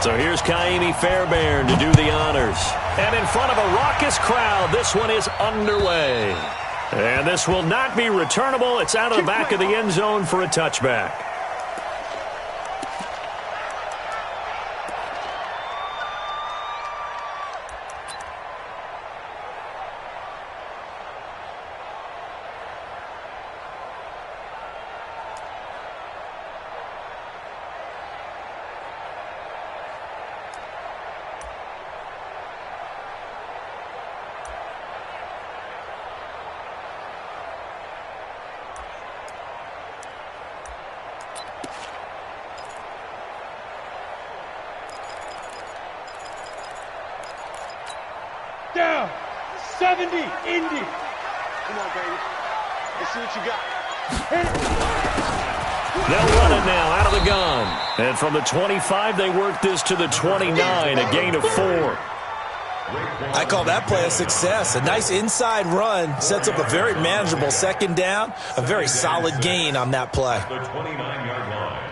So here's Kaimi Fairbairn to do the honors. And in front of a raucous crowd, this one is underway. And this will not be returnable. It's out of the back of the end zone for a touchback. Down, 70, Indy. Come on, baby. Let's see what you got. They'll run it now out of the gun. And from the 25, they work this to the 29, a gain of 4. I call that play a success. A nice inside run sets up a very manageable second down, a very solid gain on that play. The 29-yard line.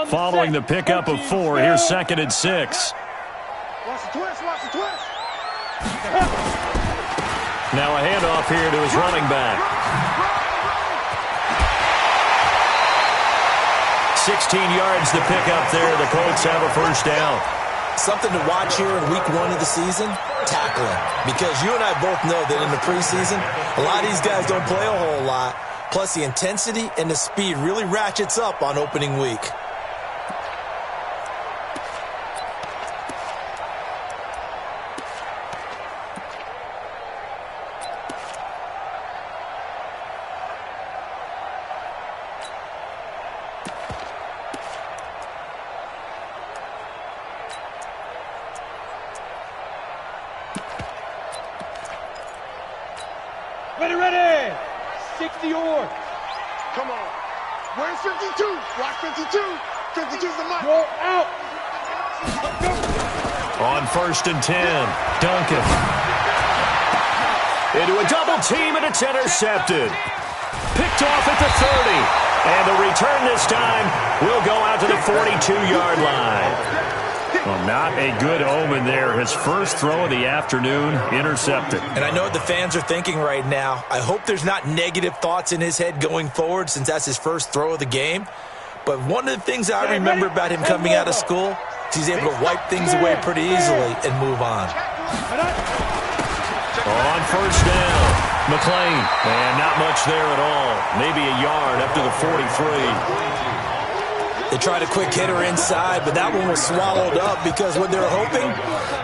Following the pickup of 4, here's 2nd and 6. Watch the twist, watch the twist. Now a handoff here to his running back. 16 yards to pick up there. The Colts have a first down. Something to watch here in week 1 of the season, tackling. Because you and I both know that in the preseason, a lot of these guys don't play a whole lot. Plus the intensity and the speed really ratchets up on opening week. Ready. 60 yards. Come on. Where's 52? Watch 52. 52's the mark. Roll out. On 1st and 10, Duncan. Into a double team, and it's intercepted. Picked off at the 30. And the return this time will go out to the 42-yard line. Well, not a good omen there. His first throw of the afternoon, intercepted. And I know what the fans are thinking right now. I hope there's not negative thoughts in his head going forward since that's his first throw of the game. But one of the things I remember about him coming out of school is he's able to wipe things away pretty easily and move on. On 1st down, McLean. And not much there at all. Maybe a yard up to the 43. They tried a quick hitter inside, but that one was swallowed up because what they're hoping,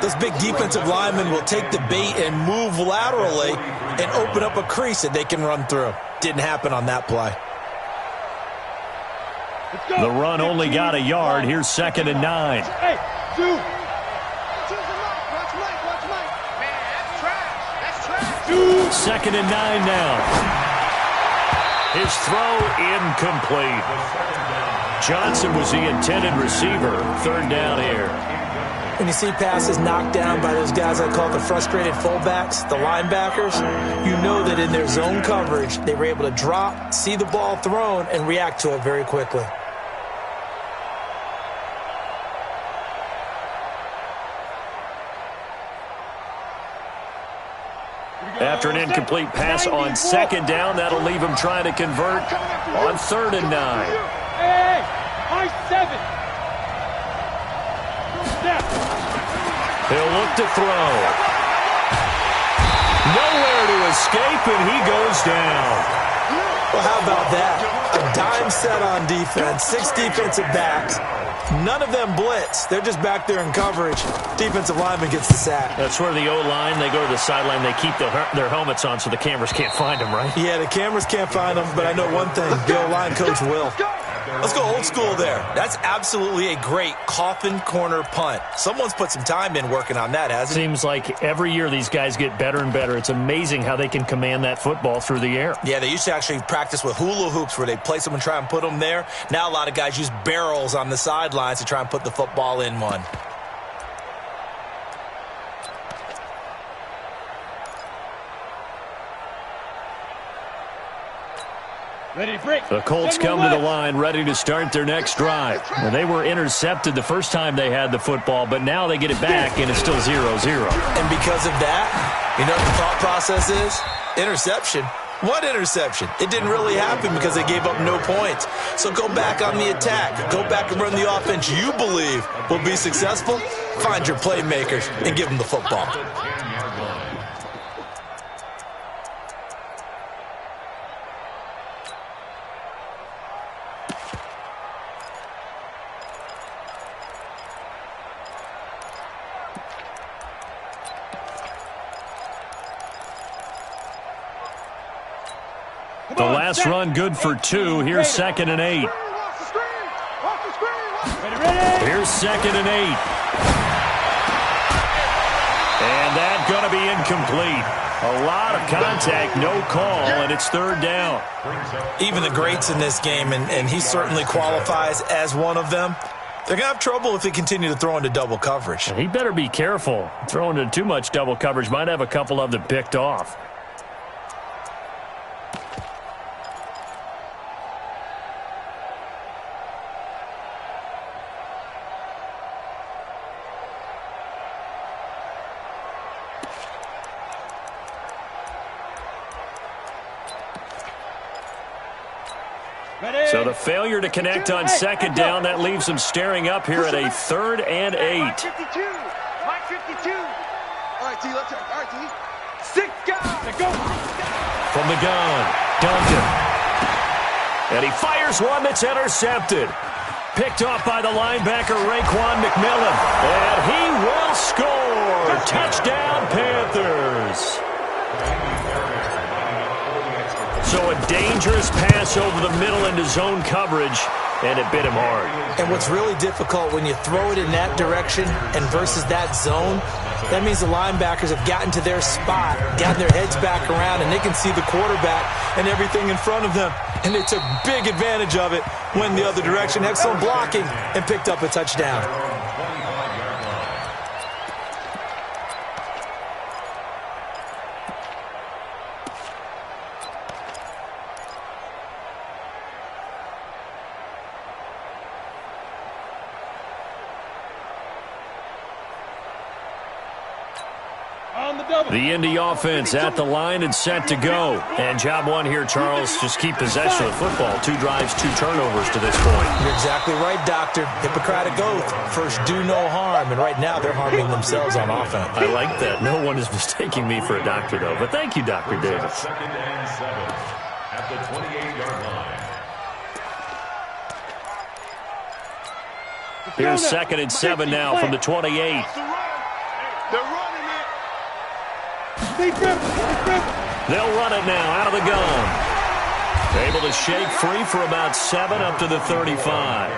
this big defensive lineman will take the bait and move laterally and open up a crease that they can run through. Didn't happen on that play. The run only got a yard. Here's 2nd and 9. Hey, 2. That's 2nd and 9 now. His throw incomplete. Johnson was the intended receiver. 3rd down here. When you see passes knocked down by those guys I call the frustrated fullbacks, the linebackers, you know that in their zone coverage, they were able to drop, see the ball thrown, and react to it very quickly. After an incomplete pass on 2nd down, that'll leave him trying to convert on 3rd and 9. Hey, high 7. He'll look to throw. Nowhere to escape, and he goes down. Well, how about that? A dime set on defense, 6 defensive backs. None of them blitz. They're just back there in coverage. Defensive lineman gets the sack. That's where the O-line, they go to the sideline, they keep their helmets on so the cameras can't find them, right? Yeah, the cameras can't find them, but I know one thing. The O-line coach will. Let's go old school there. That's absolutely a great coffin corner punt. Someone's put some time in working on that, hasn't it? Seems like every year these guys get better and better. It's amazing how they can command that football through the air. Yeah, they used to actually practice with hula hoops where they place them and try and put them there. Now a lot of guys use barrels on the sidelines to try and put the football in one. Ready, break. The Colts come to the line ready to start their next drive. Well, they were intercepted the first time they had the football, but now they get it back, and it's still 0-0. And because of that, you know what the thought process is? Interception. What interception? It didn't really happen because they gave up no points. So go back on the attack. Go back and run the offense you believe will be successful. Find your playmakers and give them the football. The last run good for 2. Here's 2nd and 8. Here's 2nd and 8. And that's going to be incomplete. A lot of contact, no call, and it's 3rd down. Even the greats in this game, and he certainly qualifies as one of them, they're going to have trouble if they continue to throw into double coverage. He better be careful. Throwing into too much double coverage might have a couple of them picked off. So the failure to connect on 2nd down, that leaves them staring up here at a 3rd and 8. Mike 52. Mike 52. All right, T, let's go. All right, T. 6 guys. Go. From the gun, Duncan. And he fires one that's intercepted. Picked off by the linebacker, Raekwon McMillan. And he will score. Touchdown, Panthers. So a dangerous pass over the middle into zone coverage, and it bit him hard. And what's really difficult when you throw it in that direction and versus that zone, that means the linebackers have gotten to their spot, gotten their heads back around, and they can see the quarterback and everything in front of them. And they took big advantage of it, went the other direction, excellent blocking, and picked up a touchdown. The Indy offense at the line and set to go. And job one here, Charles, just keep possession of the football. 2 drives, 2 turnovers to this point. You're exactly right, Doctor. Hippocratic oath. First, do no harm. And right now, they're harming themselves on offense. I like that. No one is mistaking me for a doctor, though. But thank you, Dr. Davis. 2nd and 7 at the 28-yard line. Here's 2nd and 7 now from the 28. They're running it. They'll run it now out of the gun. Able to shake free for about 7 up to the 35.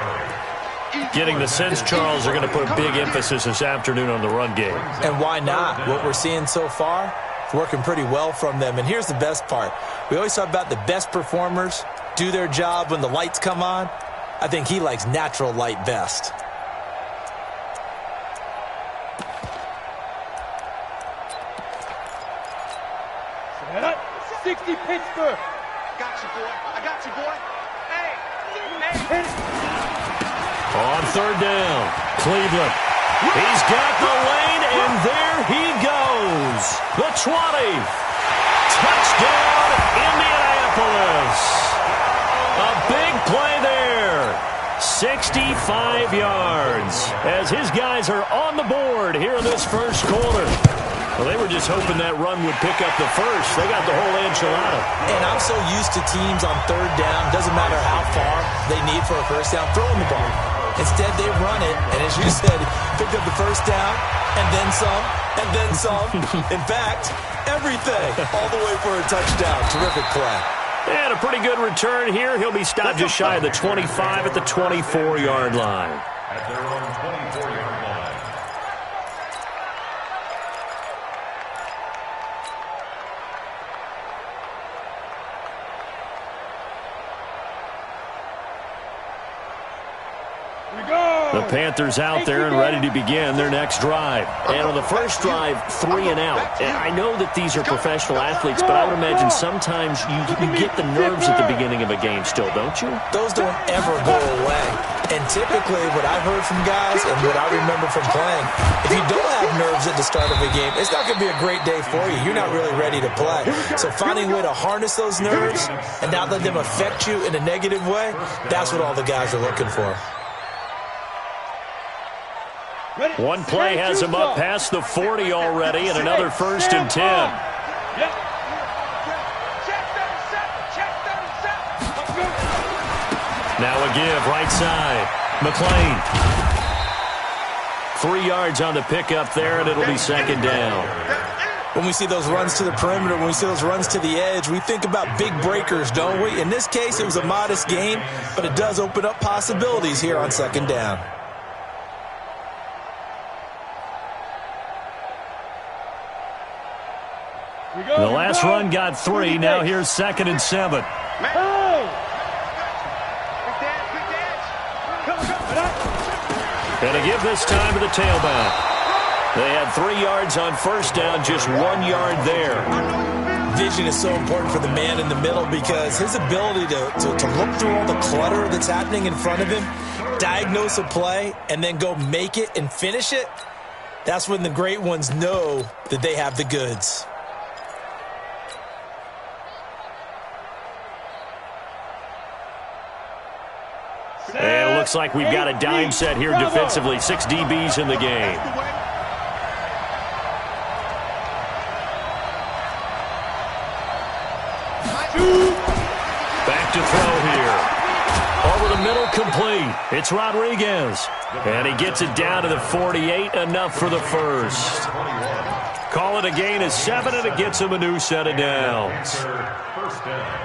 Getting the sense, Charles, are going to put a big emphasis this afternoon on the run game. And why not? What we're seeing so far is working pretty well from them. And here's the best part. We always talk about the best performers do their job when the lights come on. I think he likes natural light best. 60 Pittsburgh. Got you, boy. I got you, boy. Hey. On 3rd down, Cleveland. He's got the lane, and there he goes. The 20. Touchdown, Indianapolis. A big play there. 65 yards as his guys are on the board here in this first quarter. Well, they were just hoping that run would pick up the first. They got the whole enchilada. And I'm so used to teams on 3rd down, doesn't matter how far they need for a first down, throwing the ball. Instead, they run it, and as you said, picked up the first down, and then some, and then some. In fact, everything, all the way for a touchdown. Terrific play. And a pretty good return here. He'll be stopped just shy of the 25 at the 24-yard line. At their own 24-yard line. The Panthers out there and ready to begin their next drive. And on the first drive, 3 and out. And I know that these are professional athletes, but I would imagine sometimes you get the nerves at the beginning of a game still, don't you? Those don't ever go away. And typically what I've heard from guys and what I remember from playing, if you don't have nerves at the start of a game, it's not going to be a great day for you. You're not really ready to play. So finding a way to harness those nerves and not let them affect you in a negative way, that's what all the guys are looking for. One play has him up past the 40 already, and another 1st and 10. Now a give, right side. McLean. 3 yards on the pickup there, and it'll be 2nd down. When we see those runs to the perimeter, when we see those runs to the edge, we think about big breakers, don't we? In this case, it was a modest gain, but it does open up possibilities here on 2nd down. The last run got 3. Now here's 2nd and 7. And a give this time to the tailback. They had 3 yards on 1st down, just 1 yard there. Vision is so important for the man in the middle because his ability to look through all the clutter that's happening in front of him, diagnose a play, and then go make it and finish it, that's when the great ones know that they have the goods. And it looks like we've got a dime set here defensively. 6 DBs in the game. Back to throw here. Over the middle, complete. It's Rodriguez. And he gets it down to the 48, enough for the first. Call it a gain of 7, and it gets him a new set of downs. First down.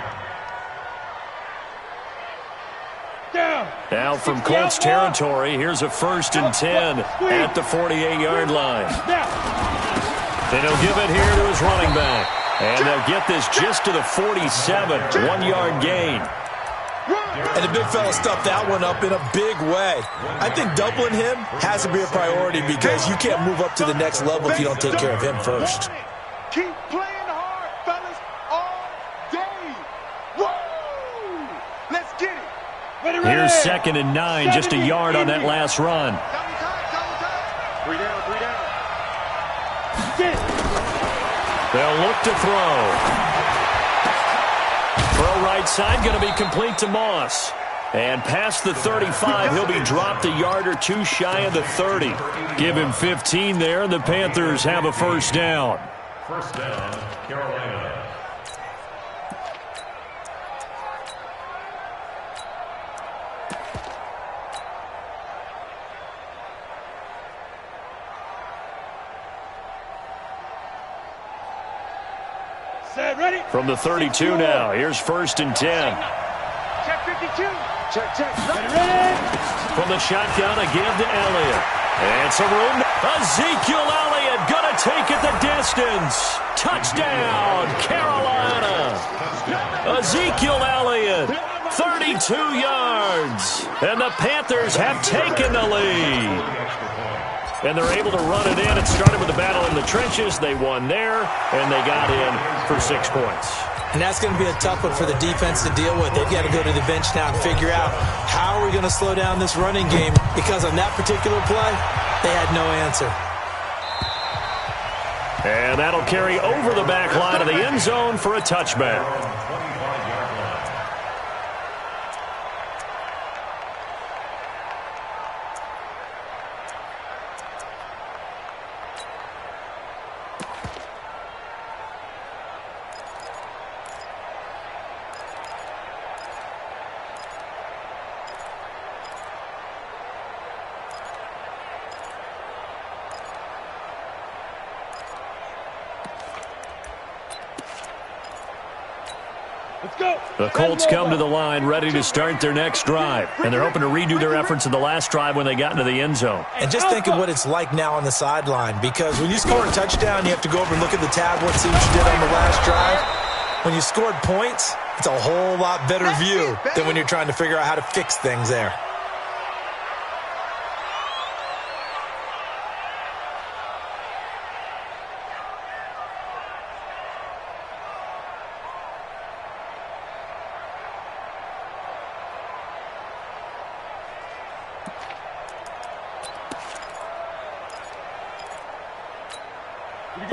Now from Colts territory, here's a 1st and 10 at the 48-yard line. And he'll give it here to his running back. And they'll get this just to the 47, 1-yard gain. And the big fella stuffed that one up in a big way. I think doubling him has to be a priority because you can't move up to the next level if you don't take care of him first. Keep playing hard, fellas, all day. Woo! Let's get it. Here's 2nd and 9, just a yard on that last run. 3 down, 3 down. They'll look to throw. Throw right side, going to be complete to Moss. And past the 35, he'll be dropped a yard or 2 shy of the 30. Give him 15 there, and the Panthers have a 1st down. First down, Carolina. From the 32 now, here's 1st and 10. Check 52. Check. From the shotgun, a give to Elliott. And some room. Ezekiel Elliott going to take it the distance. Touchdown, Carolina. Ezekiel Elliott, 32 yards. And the Panthers have taken the lead. And they're able to run it in. It started with a battle in the trenches. They won there, and they got in for 6 points. And that's going to be a tough one for the defense to deal with. They've got to go to the bench now and figure out how are we going to slow down this running game, because on that particular play, they had no answer. And that'll carry over the back line of the end zone for a touchback. The Colts come to the line ready to start their next drive. And they're hoping to redo their efforts in the last drive when they got into the end zone. And just think of what it's like now on the sideline, because when you score a touchdown, you have to go over and look at the tablet, see what you did on the last drive. When you scored points, it's a whole lot better view than when you're trying to figure out how to fix things there.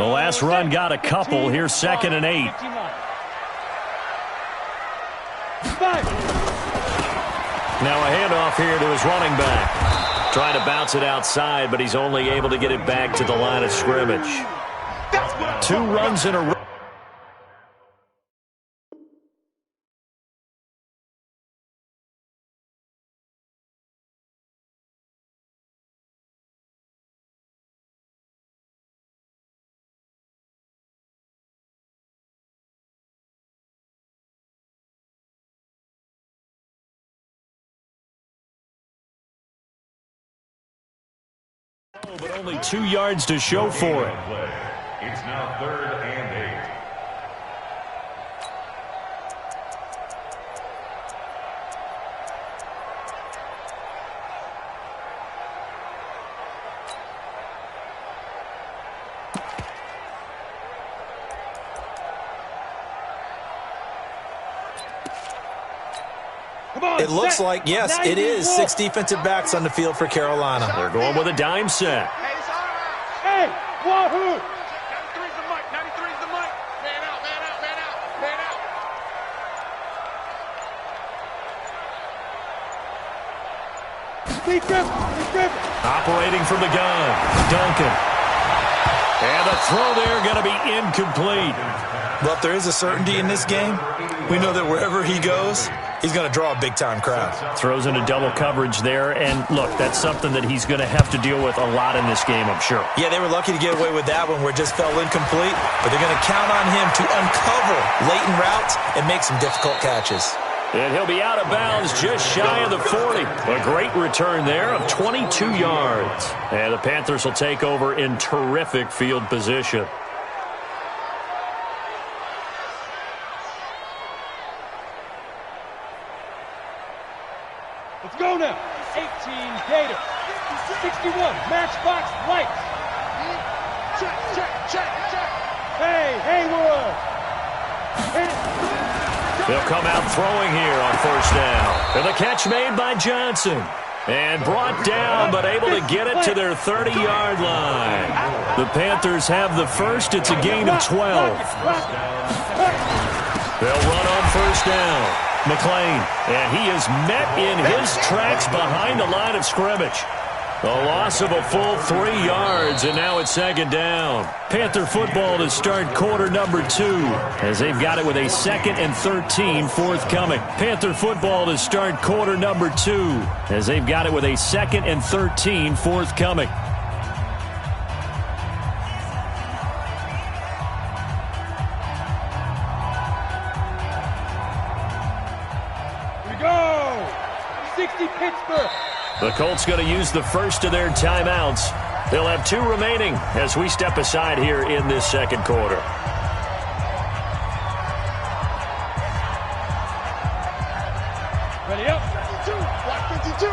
The last run got a couple. Here's 2nd and 8. Now a handoff here to his running back. Trying to bounce it outside, but he's only able to get it back to the line of scrimmage. 2 runs in a row. But only 2 yards to show for it. It's now 3rd and 8. It looks like, yes, it is 6 defensive backs on the field for Carolina. They're going with a dime set. Hey, wahoo! 93's the mic. 93's the mic. Man out, man out, man out, man out. Defense. Operating from the gun. Duncan. And the throw there going to be incomplete. Well, if there is a certainty in this game, we know that wherever he goes, he's going to draw a big-time crowd. Throws into double coverage there, and look, that's something that he's going to have to deal with a lot in this game, I'm sure. Yeah, they were lucky to get away with that one where it just fell incomplete, but they're going to count on him to uncover latent routes and make some difficult catches. And he'll be out of bounds just shy of the 40. A great return there of 22 yards. And the Panthers will take over in terrific field position. Let's go now. 18 Gator. 61 Matchbox Lights. Check. Hey, Haywood. They'll come out throwing here on 1st down. And the catch made by Johnson. And brought down, but able to get it to their 30-yard line. The Panthers have the first. It's a gain of 12. They'll run on 1st down. McLean, and he is met in his tracks behind the line of scrimmage. A loss of a full 3 yards, and now it's 2nd down. Panther football to start quarter number 2, as they've got it with a 2nd and 13 forthcoming. Panther football to start quarter number 2, as they've got it with a 2nd and 13 forthcoming. Pittsburgh. The Colts going to use the first of their timeouts. They'll have 2 remaining as we step aside here in this 2nd quarter. Ready up. 52. Block 52.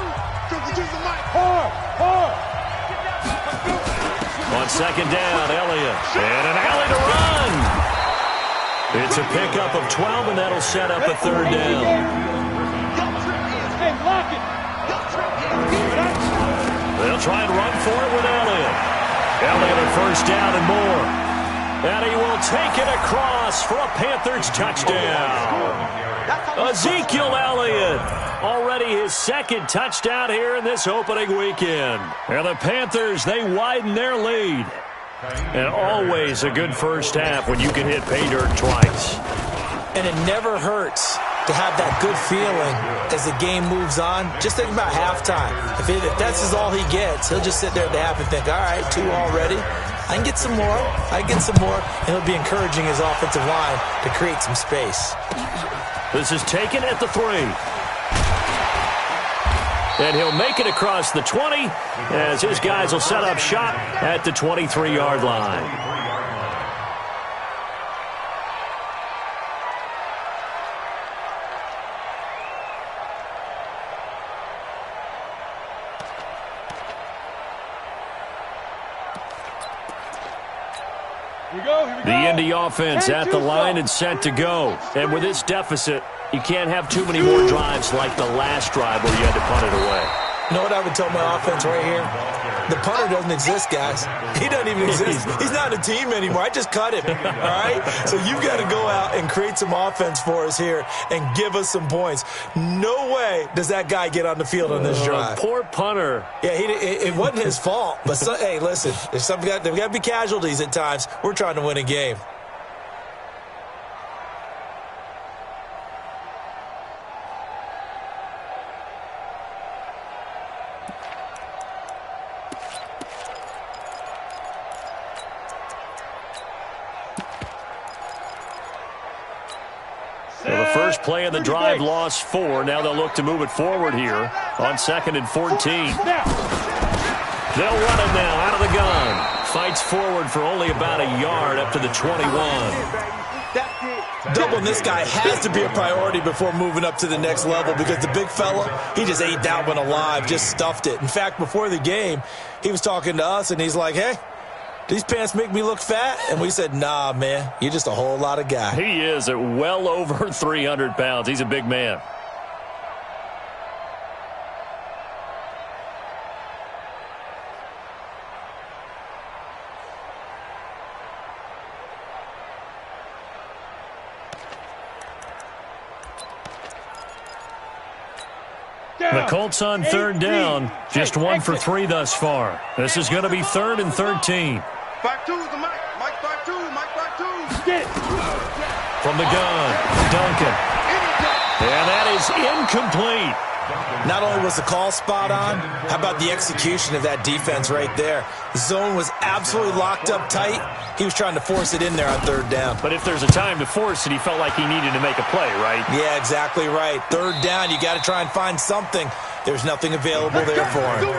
52's the mic. Hard. On 2nd down, Elliott. And an alley to run. It's a pickup of 12, and that'll set up a 3rd down. Hey, lock it. They'll try and run for it with Elliott. Elliott at 1st down and more. And he will take it across for a Panthers touchdown. Ezekiel Elliott, already his 2nd touchdown here in this opening weekend. And the Panthers, they widen their lead. And always a good first half when you can hit pay dirt twice. And it never hurts to have that good feeling as the game moves on. Just think about halftime. If that's all he gets, he'll just sit there at the half and think, all right, 2 already. I can get some more. And he'll be encouraging his offensive line to create some space. This is taken at the 3. And he'll make it across the 20 as his guys will set up shop at the 23-yard line. The Indy offense at the line and set to go. And with this deficit, you can't have too many more drives like the last drive where you had to punt it away. You know what I would tell my offense right here? The punter doesn't exist, guys. He doesn't even exist. He's not a team anymore. I just cut him, all right? So you've got to go out and create some offense for us here and give us some points. No way does that guy get on the field on this drive. Poor punter. Yeah, it wasn't his fault. But, hey, listen, there's got to be casualties at times. We're trying to win a game. Well, the first play of the drive lost 4. Now they'll look to move it forward here on 2nd and 14. They'll run it now out of the gun. Fights forward for only about a yard up to the 21. Doubling this guy has to be a priority before moving up to the next level because the big fella, he just ate that one alive, just stuffed it. In fact, before the game, he was talking to us, and he's like, hey, these pants make me look fat? And we said, nah, man, you're just a whole lot of guy. He is at well over 300 pounds. He's a big man. The Colts on 3rd down. Just 1 for 3 thus far. This is going to be 3rd and 13. 5-2's the Mike. Mike 5-2. Mike 5-2. Get it. From the gun, Duncan. And that is incomplete. Not only was the call spot on, how about the execution of that defense right there? The zone was absolutely locked up tight. He was trying to force it in there on 3rd down. But if there's a time to force it, he felt like he needed to make a play, right? Yeah, exactly right. 3rd down, you got to try and find something. There's nothing available there for him.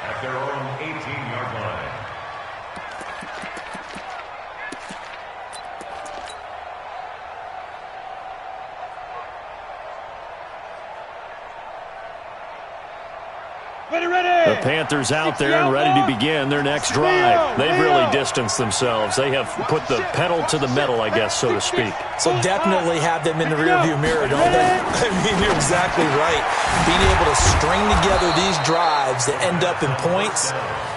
At their own 18-yard line. The Panthers out there and ready to begin their next drive. They've really distanced themselves. They have put the pedal to the metal, I guess, so to speak. So definitely have them in the rearview mirror, don't they? I mean, you're exactly right. Being able to string together these drives that end up in points,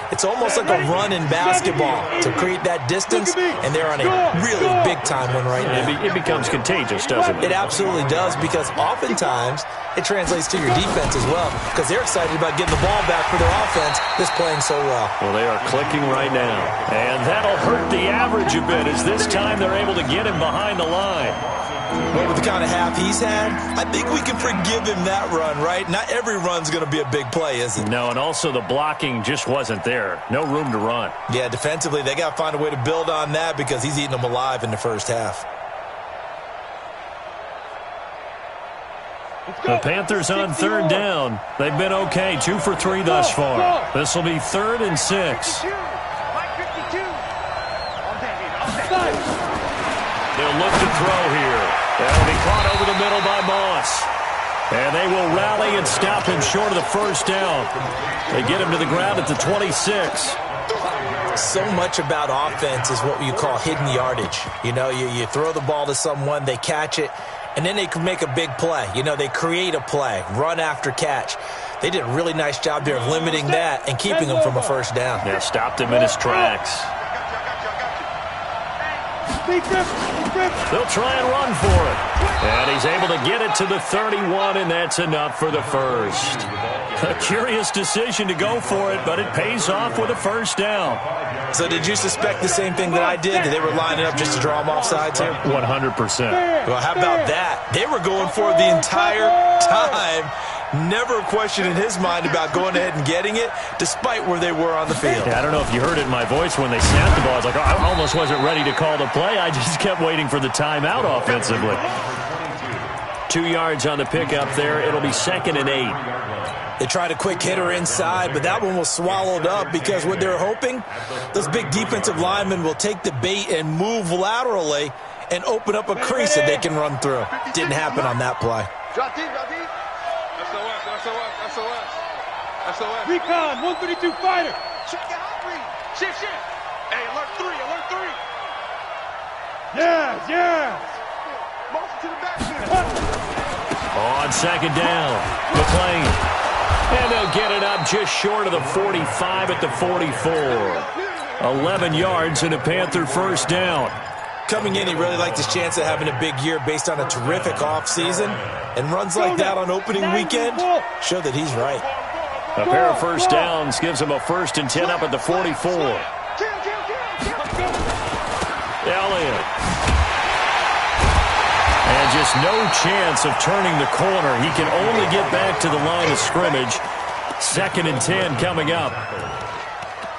it's almost like a run in basketball to create that distance, and they're on a really big-time one right now. It becomes contagious, doesn't it? It absolutely does, because oftentimes it translates to your defense as well, because they're excited about getting the ball back for their offense that's playing so well. Well, they are clicking right now, and that'll hurt the average a bit as this time they're able to get him behind the line. Well, with the kind of half he's had, I think we can forgive him that run, right? Not every run's going to be a big play, is it? No, and also the blocking just wasn't there. No room to run. Yeah, defensively, they got to find a way to build on that because he's eating them alive in the first half. The Panthers on 3rd down. They've been okay, 2 for 3 thus far. This will be 3rd and 6. They'll look to throw here. That'll be caught over the middle by Moss. And they will rally and stop him short of the first down. They get him to the ground at the 26. So much about offense is what you call hidden yardage. You know, you throw the ball to someone, they catch it, and then they can make a big play. You know, they create a play, run after catch. They did a really nice job there of limiting that and keeping him from a first down. Yeah, stopped him in his tracks. They'll try and run for it. And he's able to get it to the 31, and that's enough for the first. A curious decision to go for it, but it pays off with a first down. So did you suspect the same thing that I did? That they were lining up just to draw him off sides here? 100%. Well, how about that? They were going for it the entire time. Never a question in his mind about going ahead and getting it, despite where they were on the field. Yeah, I don't know if you heard it in my voice when they snapped the ball. I was like, I almost wasn't ready to call the play. I just kept waiting for the timeout offensively. 2 yards on the pickup there. It'll be 2nd and 8. They tried a quick hitter inside, but that one was swallowed up because what they're hoping, those big defensive linemen will take the bait and move laterally and open up a crease that they can run through. Didn't happen on that play. Drop deep, drop deep. SOS. Recon, 132 fighter. Check out, read. Shift. Hey, alert 3. Yes. Motion to the backfield. On second down, McLean. And they'll get it up just short of the 45 at the 44. 11 yards and a Panther first down. Coming in, he really liked his chance of having a big year based on a terrific offseason. And runs like that on opening weekend show that he's right. A pair of first downs gives him a 1st and 10 up at the 44. Elliott. And just no chance of turning the corner. He can only get back to the line of scrimmage. 2nd and 10 coming up.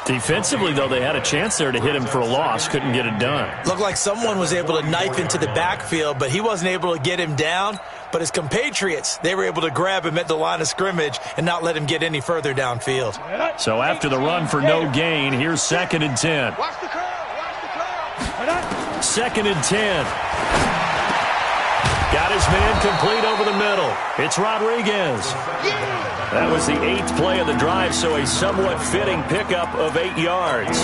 Defensively, though, they had a chance there to hit him for a loss. Couldn't get it done. Looked like someone was able to knife into the backfield, but he wasn't able to get him down. But his compatriots, they were able to grab him at the line of scrimmage and not let him get any further downfield. So after the run for no gain, here's 2nd and 10. Watch the curl. 2nd and 10. Got his man complete over the middle. It's Rodriguez. That was the 8th play of the drive, so a somewhat fitting pickup of 8 yards.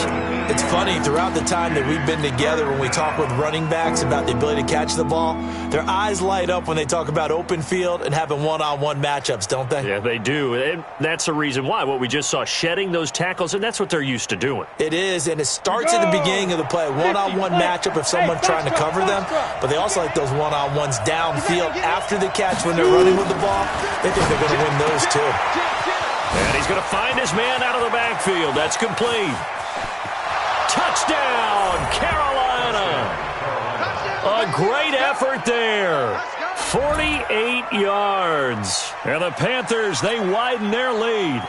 It's funny, throughout the time that we've been together, when we talk with running backs about the ability to catch the ball, their eyes light up when they talk about open field and having one-on-one matchups, don't they? Yeah, they do. And that's the reason why. What we just saw, shedding those tackles, and that's what they're used to doing. It is, and it starts at the beginning of the play. One-on-one matchup if someone's trying to cover them, but they also like those one-on-ones downfield after the catch when they're running with the ball. They think they're going to win those too. And he's going to find his man out of the backfield. That's complete. Touchdown, Carolina. A great effort there. 48 yards. And the Panthers, they widen their lead.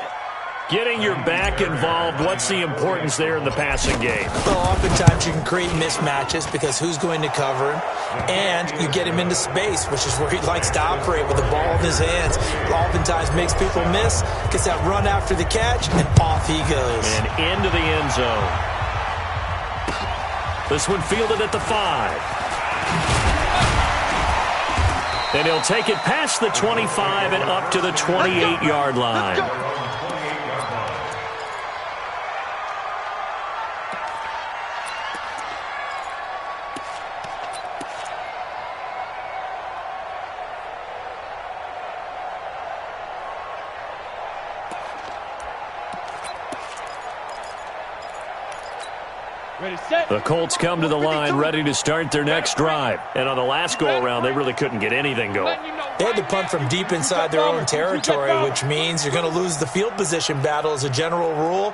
Getting your back involved, what's the importance there in the passing game? Well, oftentimes you can create mismatches because who's going to cover him? And you get him into space, which is where he likes to operate with the ball in his hands. Oftentimes makes people miss, gets that run after the catch, and off he goes. And into the end zone. This one fielded at the 5. And he'll take it past the 25 and up to the 28-yard line. The Colts come to the line ready to start their next drive. And on the last go-around, they really couldn't get anything going. They had to punt from deep inside their own territory, which means you're going to lose the field position battle as a general rule.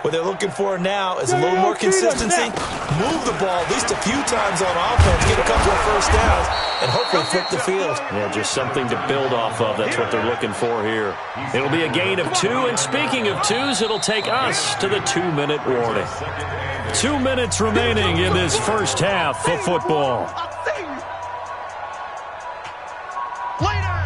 What they're looking for now is a little more consistency, move the ball at least a few times on offense, get a couple of first downs, and hopefully flip the field. Yeah, just something to build off of. That's what they're looking for here. It'll be a gain of 2, and speaking of 2s, it'll take us to the 2-minute warning. 2 minutes remaining in this first half of football. Lay down.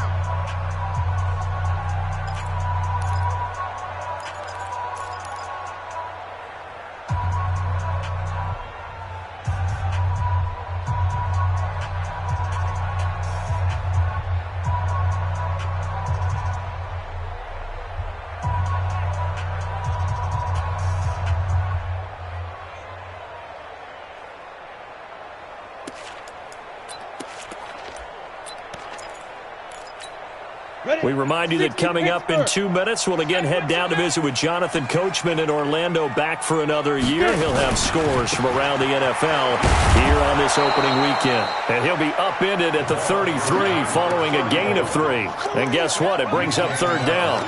We remind you that coming up in 2 minutes, we'll again head down to visit with Jonathan Coachman in Orlando, back for another year. He'll have scores from around the NFL here on this opening weekend. And he'll be upended at the 33 following a gain of 3. And guess what? It brings up 3rd down.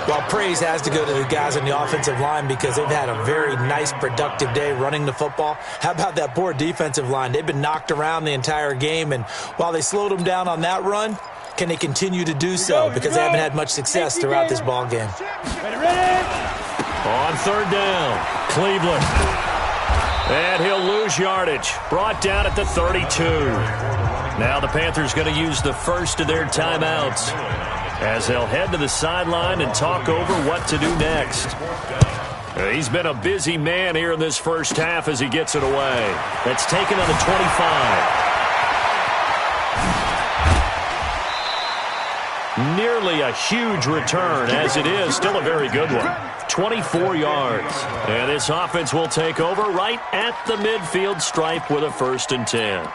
Well, praise has to go to the guys on the offensive line because they've had a very nice, productive day running the football. How about that poor defensive line? They've been knocked around the entire game, and while they slowed them down on that run, can they continue to do so? Because they haven't had much success throughout this ball game. On 3rd down, Cleveland. And he'll lose yardage. Brought down at the 32. Now the Panthers going to use the first of their timeouts as they'll head to the sideline and talk over what to do next. He's been a busy man here in this first half as he gets it away. That's taken on the 25. Nearly a huge return, as it is still a very good one. 24 yards. And this offense will take over right at the midfield stripe with a 1st and 10.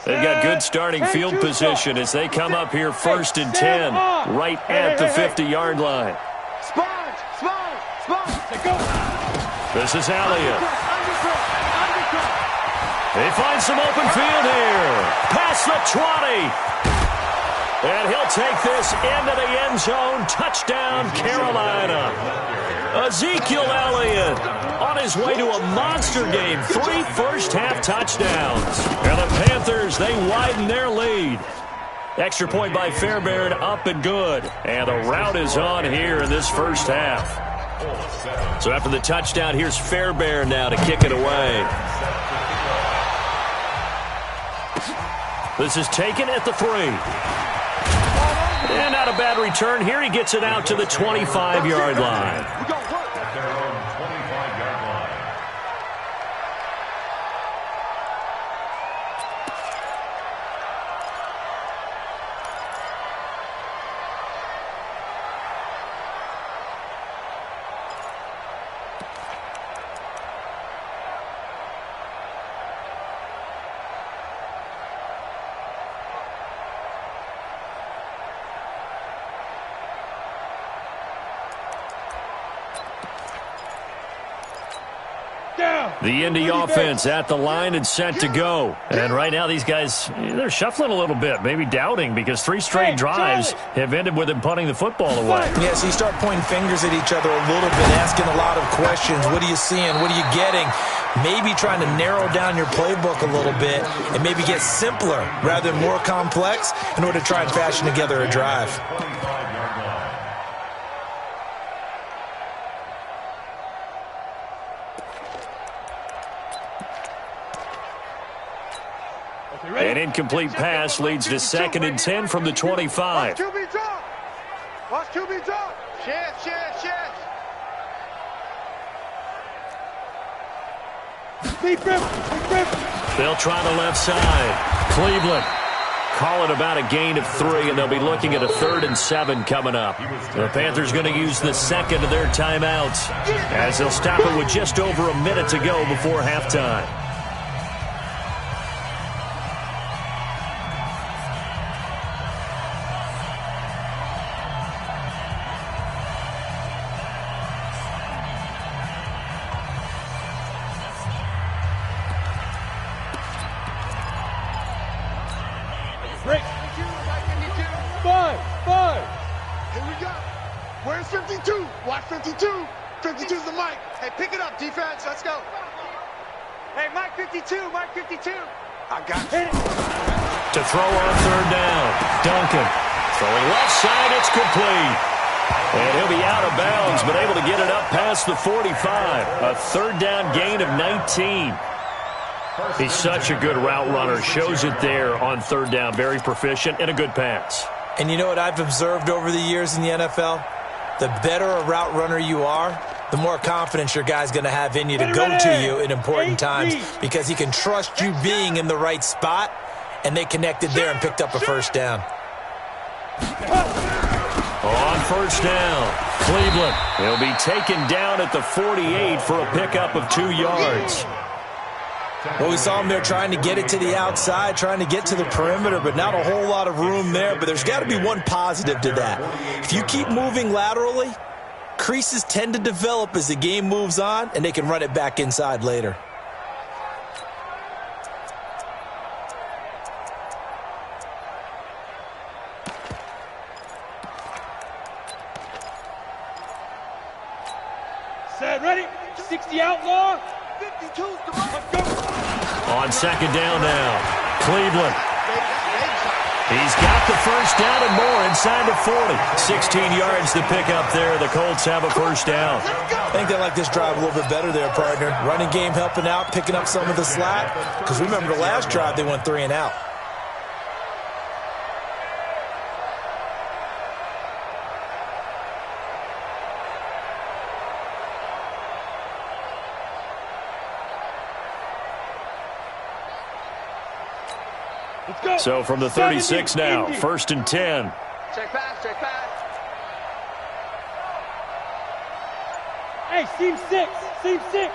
They've got good starting field position as they come up here 1st and 10, right at the 50-yard line. This is Elliott. They find some open field here. Past the 20. And he'll take this into the end zone. Touchdown, Carolina. Ezekiel Elliott on his way to a monster game. 3 first-half touchdowns. And the Panthers, they widen their lead. Extra point by Fairbairn, up and good. And the route is on here in this first half. So after the touchdown, here's Fairbairn now to kick it away. This is taken at the 3. And not a bad return here. He gets it out to the 25-yard line. At their own 25-yard line. The Indy offense at the line and set to go. And right now these guys, they're shuffling a little bit, maybe doubting, because 3 straight drives have ended with them punting the football away. Yeah, so you start pointing fingers at each other a little bit, asking a lot of questions. What are you seeing? What are you getting? Maybe trying to narrow down your playbook a little bit and maybe get simpler rather than more complex in order to try and fashion together a drive. An incomplete pass leads to 2nd and 10 from the 25. Watch QB drop. Watch QB drop. Shift. They'll try the left side. Cleveland call it about a gain of 3, and they'll be looking at a 3rd and 7 coming up. The Panthers going to use the second of their timeouts as they'll stop it with just over a minute to go before halftime. Here we go. Where's 52? Watch 52. 52's the mic. Hey, pick it up, defense. Let's go. Hey, Mike 52. Mike 52. I got you. To throw on 3rd down. Duncan throwing left side. It's complete. And he'll be out of bounds, but able to get it up past the 45. A 3rd down gain of 19. He's such a good route runner. Shows it there on 3rd down. Very proficient and a good pass. And you know what I've observed over the years in the NFL? The better a route runner you are, the more confidence your guy's going to have in you to go to you in important times because he can trust you being in the right spot, and they connected there and picked up a 1st down. On 1st down, Cleveland. He'll be taken down at the 48 for a pickup of 2 yards. Well, we saw him there trying to get it to the outside, trying to get to the perimeter, but not a whole lot of room there. But there's got to be one positive to that. If you keep moving laterally, creases tend to develop as the game moves on, and they can run it back inside later. Set, ready? 60 outlaw. 52's the right. Let's go. On 2nd down now, Cleveland. He He's got the first down and more inside the 40. 16 yards to pick up there. The Colts have a first down. I think they like this drive a little bit better there, partner. Running game helping out, picking up some of the slack. Because remember the last drive, they went 3 and out. So from the 36 now, 1st and 10. Check pass, check pass. Hey, seam 6, seam 6.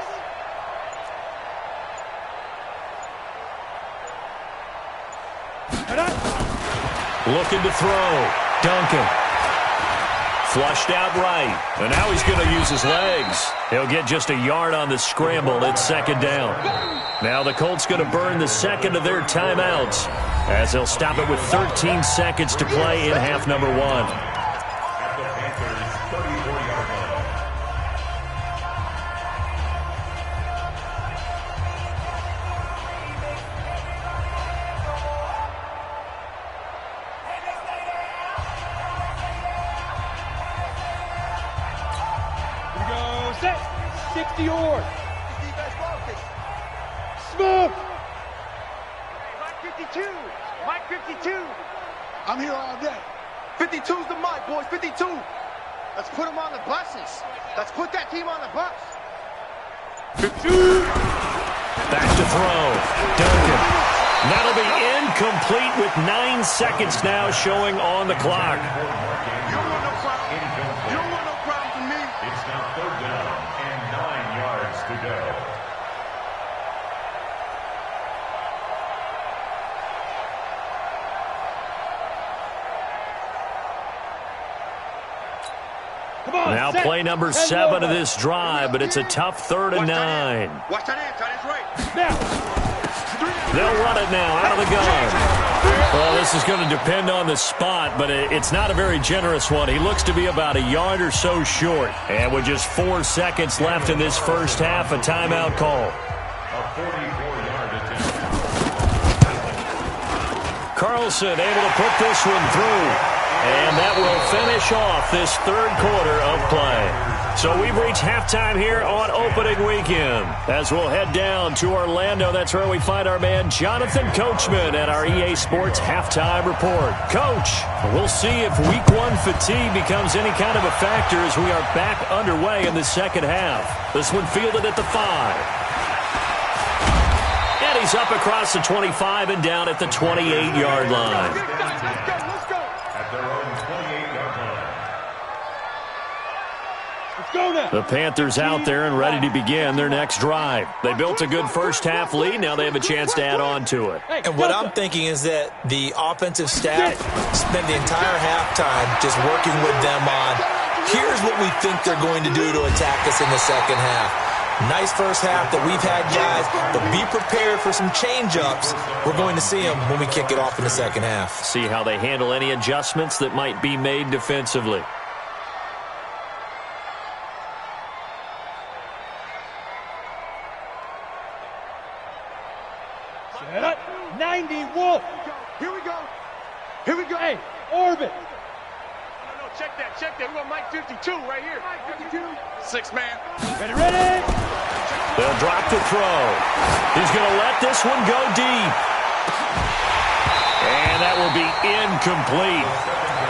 Looking to throw. Duncan. Flushed out right. And now he's going to use his legs. He'll get just a yard on the scramble. It's 2nd down. Now the Colts going to burn the second of their timeouts as they'll stop it with 13 seconds to play in half number 1. At the Panthers' 34-yard line. Here we go, set. 60 yards. Smoke. Mike 52. Mike 52. I'm here all day. 52's the mic, boys. 52. Let's put them on the buses. Let's put that team on the bus. Back to throw. Duncan. That'll be incomplete with 9 seconds now showing on the clock. You don't want no problem. You don't want no problem from me. It's now 3rd down and 9 yards to go. Now play number 7 of this drive, but it's a tough 3rd and 9. Watch that end, tight end right. Now. They'll run it now out of the gun. Well, this is going to depend on the spot, but it's not a very generous one. He looks to be about a yard or so short. And with just 4 seconds left in this first half, a timeout call. A 44-yard attempt. Carlson able to put this one through. And that will finish off this 3rd quarter of play. So we've reached halftime here on opening weekend. As we'll head down to Orlando, that's where we find our man Jonathan Coachman at our EA Sports Halftime Report. Coach, we'll see if Week 1 fatigue becomes any kind of a factor as we are back underway in the second half. This one fielded at the 5. And he's up across the 25 and down at the 28-yard line. Their own 28-yard line. Let's go now. The Panthers out there and ready to begin their next drive. They built a good first half lead. Now they have a chance to add on to it. And what I'm thinking is that the offensive staff spend the entire halftime just working with them on, here's what we think they're going to do to attack us in the second half. Nice first half that we've had, guys, but be prepared for some change-ups. We're going to see them when we kick it off in the second half. See how they handle any adjustments that might be made defensively. Set up. 90, Wolf. Here we go. Here we go. Hey, orbit. No, check that, check that. We got Mike 52 right here. Mike 52. 6 man. Ready, ready. They'll drop the throw. He's going to let this one go deep. And that will be incomplete.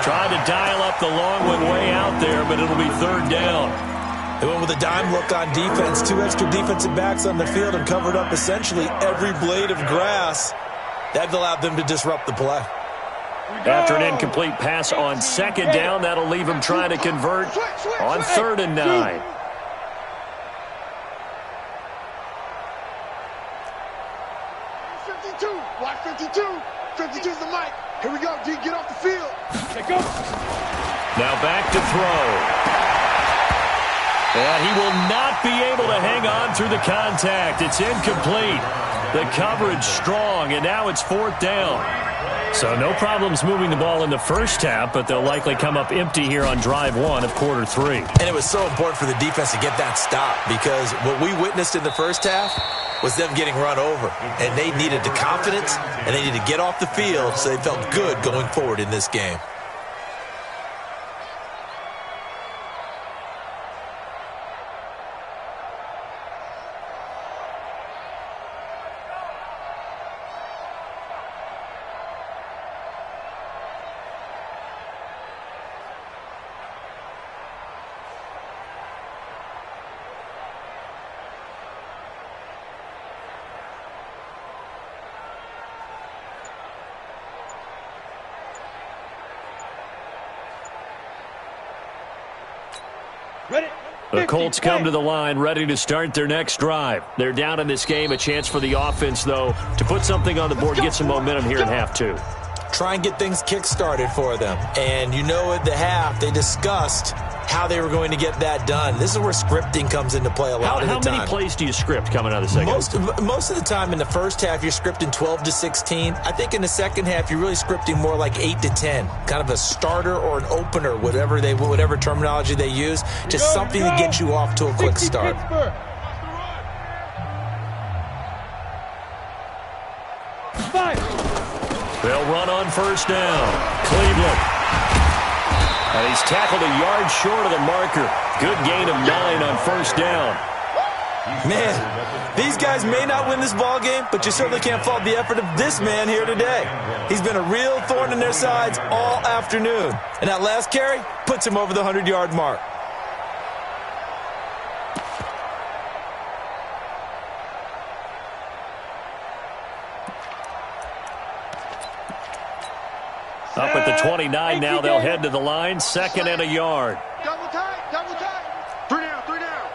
Tried to dial up the long one way out there, but it'll be 3rd down. They went with a dime look on defense. 2 extra defensive backs on the field and covered up essentially every blade of grass. That allowed them to disrupt the play. After an incomplete pass on 2nd down, that'll leave him trying to convert on 3rd and 9. Watch 52. 52's the mic. Here we go, D. Get off the field. Here go. Now back to throw. And he will not be able to hang on through the contact. It's incomplete. The coverage strong, and now it's 4th down. So no problems moving the ball in the first half, but they'll likely come up empty here on drive 1 of quarter 3. And it was so important for the defense to get that stop, because what we witnessed in the first half was them getting run over. And they needed the confidence, and they needed to get off the field so they felt good going forward in this game. The Colts come to the line ready to start their next drive. They're down in this game. A chance for the offense, though, to put something on the board, get some momentum here in half 2. Try and get things kick-started for them. And you know at the half, they discussed how they were going to get that done. This is where scripting comes into play a lot of the time. How many plays do you script coming out of the second? Most of the time in the first half, you're scripting 12 to 16. I think in the second half, you're really scripting more like 8 to 10. Kind of a starter or an opener, whatever terminology they use. Just something to get you off to a quick start. They'll run on first down. Cleveland. And he's tackled a yard short of the marker. Good gain of 9 on first down. Man, these guys may not win this ball game, but you certainly can't fault the effort of this man here today. He's been a real thorn in their sides all afternoon. And that last carry puts him over the 100-yard mark. Up at the 29 now, they'll head to the line. 2nd and a yard. Double tight, double tight. 3 down, 3 down.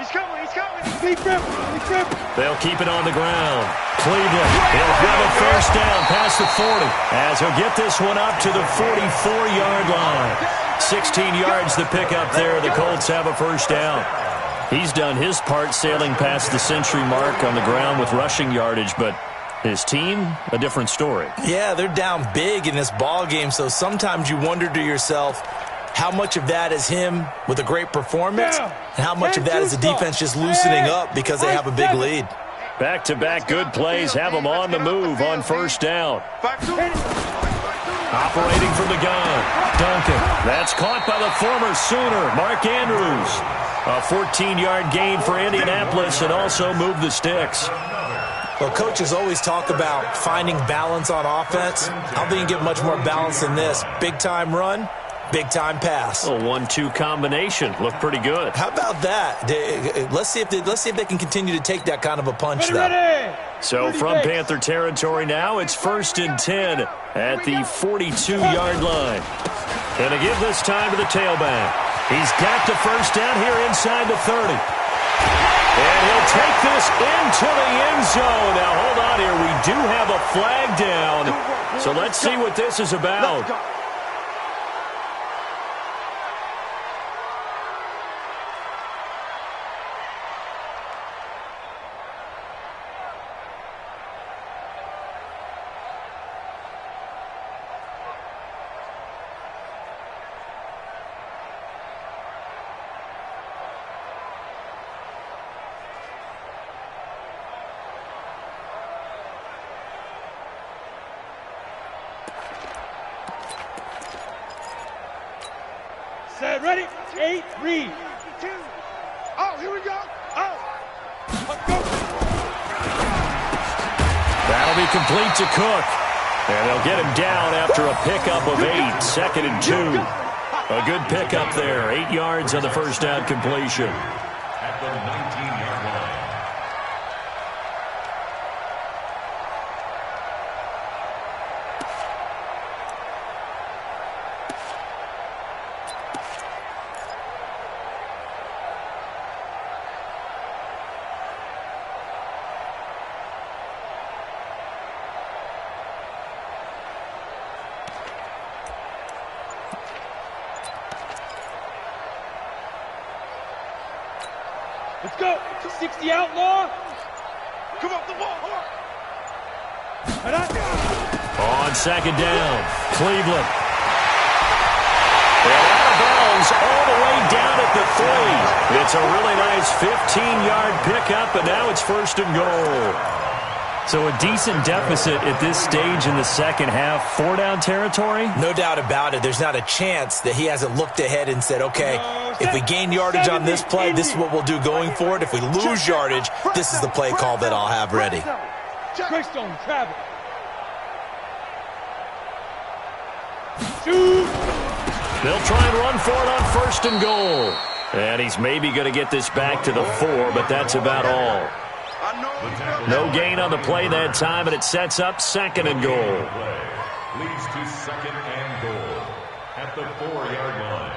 He's coming, he's coming. They'll keep it on the ground. Cleveland, he'll grab a first down past the 40 as he'll get this one up to the 44-yard line. 16 yards to pick up there. The Colts have a first down. He's done his part sailing past the century mark on the ground with rushing yardage, but his team, a different story. Yeah, they're down big in this ball game, so sometimes you wonder to yourself how much of that is him with a great performance and how much of that is the defense just loosening up because they have a big lead. Back-to-back good plays have them on the move on first down. Operating from the gun, Duncan. That's caught by the former Sooner, Mark Andrews. A 14-yard gain for Indianapolis and also moved the sticks. Well, coaches always talk about finding balance on offense. I don't think you can get much more balance than this. Big-time run, big-time pass. A 1-2 combination. Looked pretty good. How about that? Let's see if they can continue to take that kind of a punch, Ready. So from Panther territory now, it's 1st and 10 at the 42-yard line. And to give this time to the tailback. He's got the first down here inside the 30. And he'll take this into the end zone. Now, hold on here. We do have a flag down. So let's see what this is about. Set, ready, 8, read. 2. Oh, here we go. Oh. Let's go. That'll be complete to Cook. And they'll get him down after a pickup of 8. 2nd and 2. A good pickup there. 8 yards on the first down completion. At the 19-yard line. Let's go. 60 outlaw. Come on, the ball. On second down, Cleveland. And out of bounds all the way down at the 3. It's a really nice 15-yard pickup, and now it's first and goal. So a decent deficit at this stage in the second half. 4-down territory? No doubt about it. There's not a chance that he hasn't looked ahead and said, okay, if we gain yardage on this play, this is what we'll do going forward. If we lose yardage, this is the play call that I'll have ready. Greystone, travel. Shoot. They'll try and run for it on first and goal. And he's maybe going to get this back to the 4, but that's about all. No gain on the play that time, and it sets up second and goal. Leads to second and goal at the 4-yard line.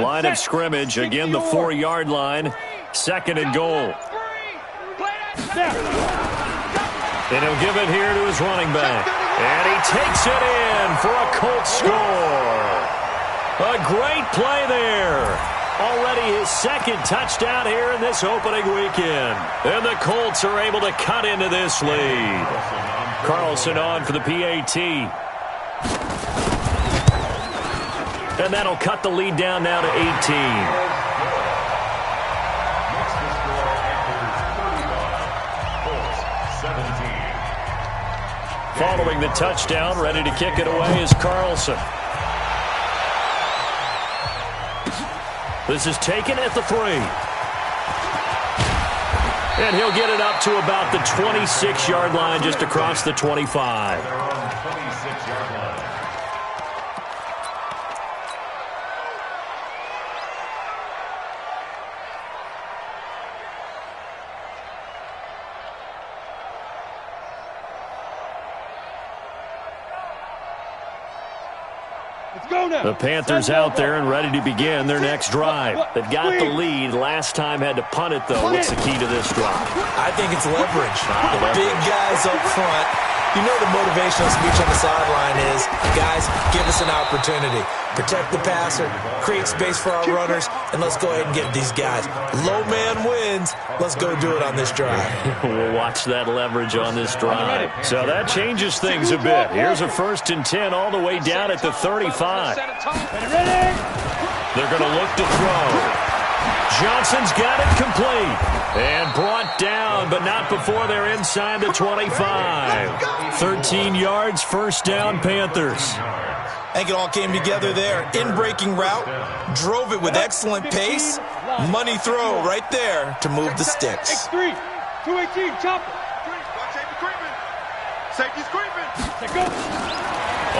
Line of scrimmage, again the 4-yard line, second and goal. And he'll give it here to his running back. And he takes it in for a Colts score. A great play there. Already his second touchdown here in this opening weekend. And the Colts are able to cut into this lead. Carlson on for the PAT. And that'll cut the lead down now to 18. Following the touchdown, ready to kick it away is Carlson. This is taken at the 3. And he'll get it up to about the 26-yard line, just across the 25. The Panthers out there and ready to begin their next drive. They've got the lead. Last time had to punt it, though. What's the key to this drive? I think it's leverage. The big guys up front. You know the motivational speech on the sideline is, guys, give us an opportunity. Protect the passer, create space for our runners, and let's go ahead and get these guys. Low man wins. Let's go do it on this drive. We'll watch that leverage on this drive. So that changes things a bit. Here's a 1st and 10 all the way down at the 35. They're going to look to throw. Johnson's got it complete. And brought down, but not before they're inside the 25. 13 yards, first down, Panthers. I think it all came together there. In-breaking route, drove it with excellent pace. Money throw right there to move the sticks. X3, 218, chopper. Safety's creeping.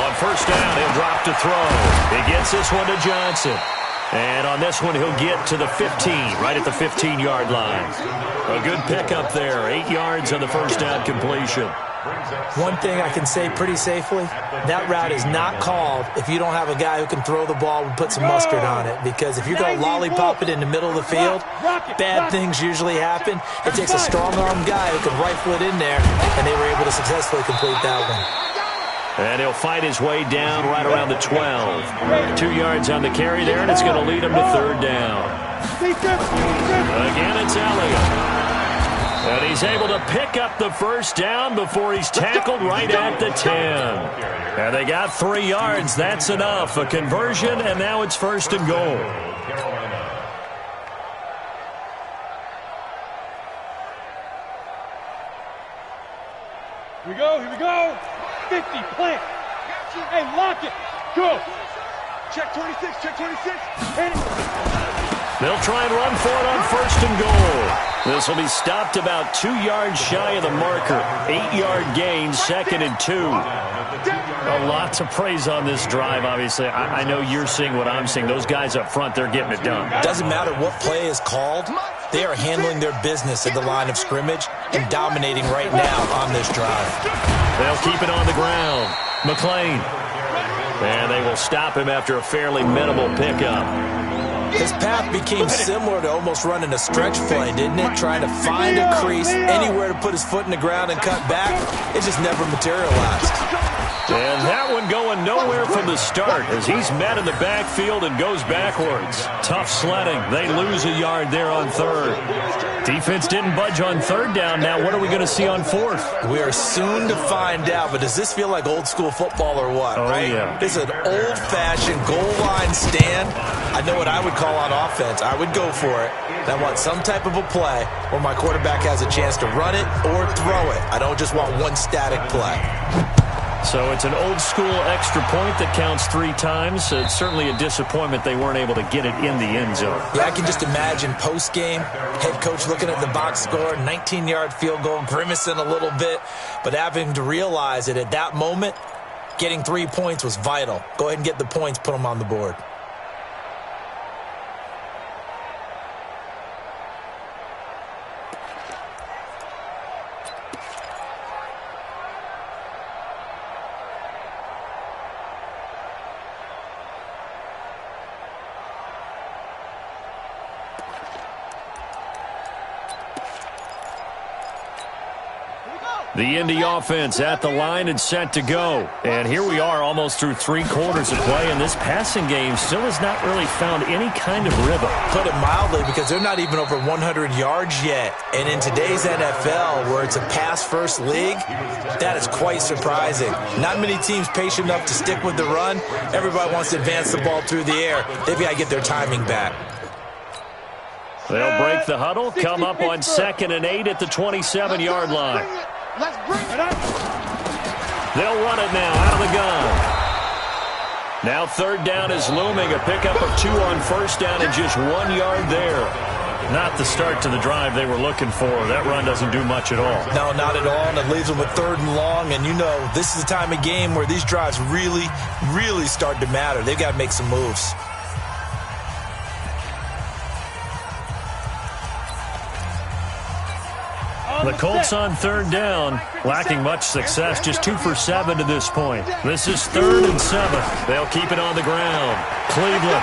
On first down, he'll drop to throw. He gets this one to Johnson. And on this one, he'll get to the 15, right at the 15-yard line. A good pickup there, 8 yards on the first down completion. One thing I can say pretty safely, that route is not called if you don't have a guy who can throw the ball and put some mustard on it. Because if you're going to lollipop it in the middle of the field, bad things usually happen. It takes a strong-arm guy who can rifle it in there, and they were able to successfully complete that one. And he'll fight his way down right around the 12. 2 yards on the carry there, and it's going to lead him to third down. Again, it's Elliott. And he's able to pick up the first down before he's tackled right at the 10. And they got 3 yards. That's enough. A conversion, and now it's first and goal. Here we go. 50, plant. Hey, lock it. Go. Check 26, check 26. They'll try and run for it on first and goal. This will be stopped about 2 yards shy of the marker. 8-yard gain, second and 2. A lot to praise on this drive, obviously. I know you're seeing what I'm seeing. Those guys up front, they're getting it done. Doesn't matter what play is called. They are handling their business at the line of scrimmage and dominating right now on this drive. They'll keep it on the ground. McLean. And they will stop him after a fairly minimal pickup. His path became similar to almost running a stretch play, didn't it? Trying to find a crease, anywhere to put his foot in the ground and cut back. It just never materialized. And that one going nowhere from the start as he's met in the backfield and goes backwards. Tough sledding. They lose a yard there on third. Defense didn't budge on third down. Now what are we going to see on fourth? We are soon to find out, but does this feel like old school football or what? Oh, right? yeah. This is an old-fashioned goal line stand. I know what I would call on offense. I would go for it. And I want some type of a play where my quarterback has a chance to run it or throw it. I don't just want one static play. So it's an old-school extra point that counts 3 times. It's certainly a disappointment they weren't able to get it in the end zone. Yeah, I can just imagine post-game, head coach looking at the box score, 19-yard field goal, grimacing a little bit, but having to realize that at that moment, getting 3 points was vital. Go ahead and get the points, put them on the board. The Indy offense at the line and set to go. And here we are almost through 3 quarters of play, and this passing game still has not really found any kind of rhythm. Put it mildly, because they're not even over 100 yards yet. And in today's NFL, where it's a pass-first league, that is quite surprising. Not many teams patient enough to stick with the run. Everybody wants to advance the ball through the air. They've got to get their timing back. They'll break the huddle, come up on 2nd and 8 at the 27-yard line. Let's bring it up. They'll run it now out of the gun. Now 3rd down is looming. A pickup of 2 on 1st down and just 1 yard there. Not the start to the drive they were looking for. That run doesn't do much at all. No, not at all, and it leaves them with 3rd and long. And you know, this is the time of game where these drives really, really start to matter. They've got to make some moves. The Colts on 3rd down, lacking much success, just 2 for 7 to this point. This is 3rd and 7. They'll keep it on the ground. Cleveland.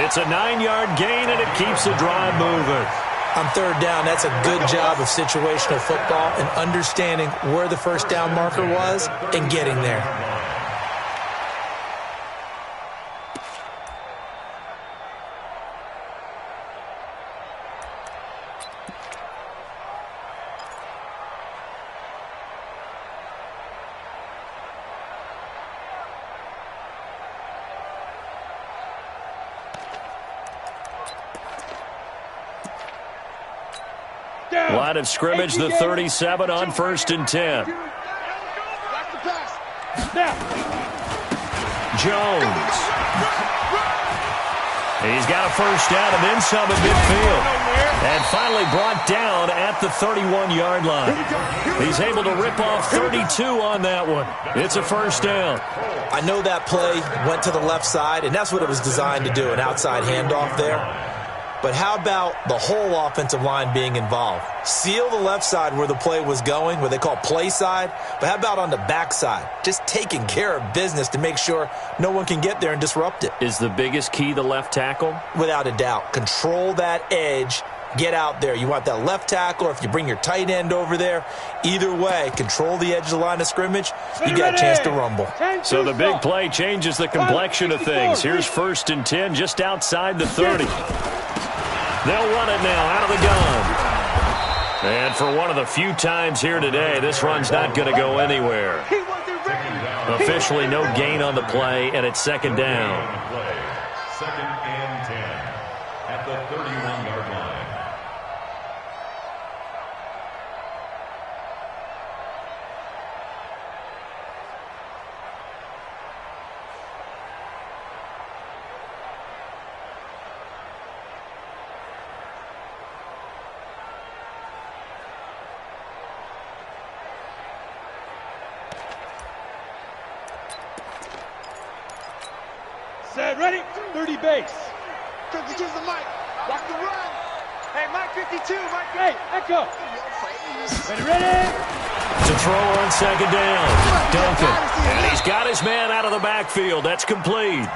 It's a 9-yard gain, and it keeps the drive moving. On 3rd down, that's a good job of situational football and understanding where the 1st down marker was and getting there. Line of scrimmage, the 37 on 1st and 10. Jones. He's got a 1st down and then some in midfield. And finally brought down at the 31-yard line. He's able to rip off 32 on that one. It's a 1st down. I know that play went to the left side, and that's what it was designed to do, an outside handoff there. But how about the whole offensive line being involved? Seal the left side where the play was going, where they call play side. But how about on the back side? Just taking care of business to make sure no one can get there and disrupt it. Is the biggest key the left tackle? Without a doubt. Control that edge. Get out there. You want that left tackle, or if you bring your tight end over there, either way, control the edge of the line of scrimmage. You got a chance to rumble. So the big play changes the complexion of things. Here's 1st and 10 just outside the 30. They'll run it now out of the gun. And for one of the few times here today, this run's not going to go anywhere. Officially no gain on the play, and it's 2nd down. 2nd and 10 at the 31-yard line. Set, ready, 30 base. 52's the mic. Watch the run. Hey, Mike 52, Mike. Hey, echo. Ready, ready. To throw on 2nd down. Duncan. his man out of the backfield. That's complete.